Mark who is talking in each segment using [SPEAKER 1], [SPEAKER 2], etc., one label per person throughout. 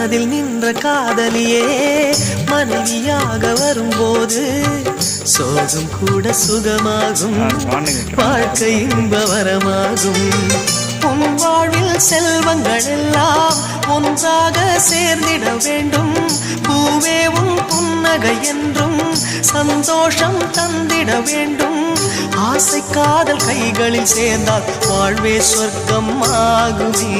[SPEAKER 1] மனதில் நின்ற காதலியே மனைவியாக வரும்போது சோகம் கூட சுகமாகும், வாழ்க்கை இன்பவரமாகும். உன் வாழ்வில் செல்வங்கள் எல்லாம் ஒன்றாக சேர்ந்திட வேண்டும். பூவே உன் புன்னகை என்றும் சந்தோஷம் தந்திட வேண்டும். ஆசை காதல் கைகளில் சேர்ந்தால் வாழ்வே சொர்க்கம் ஆகுமே.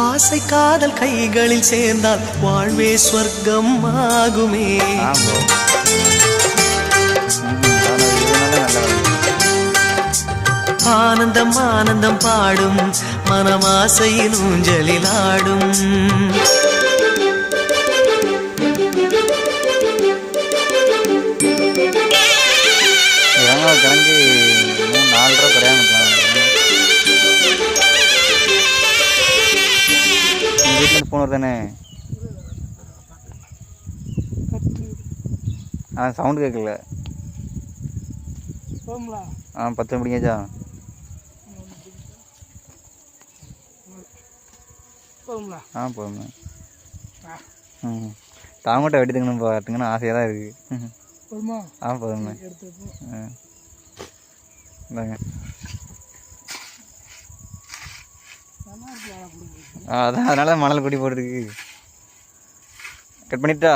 [SPEAKER 1] ஆசை காதல் கைகளில் சேர்ந்தால் வாழ்வே சொர்க்கம் ஆகுமே. ஆனந்தம் ஆனந்தம் பாடும் மனமாசையின் ஊஞ்சலில் ஆடும்.
[SPEAKER 2] கிழங்கு 3-4 ரூபா கிடையாது. வீட்டில் போனவர் தானே? சவுண்டு கேட்கல. 10 மணிக்காச்சா? போதுங்க. தாமட்டை வெட்டி தங்கணும் பார்த்துங்கன்னு ஆசையாக தான் இருக்குது. போதுங்க. இந்தாங்க. அதான் அதனால மணல் கொடி போட்டுருக்கு. கட் பண்ணிட்டா?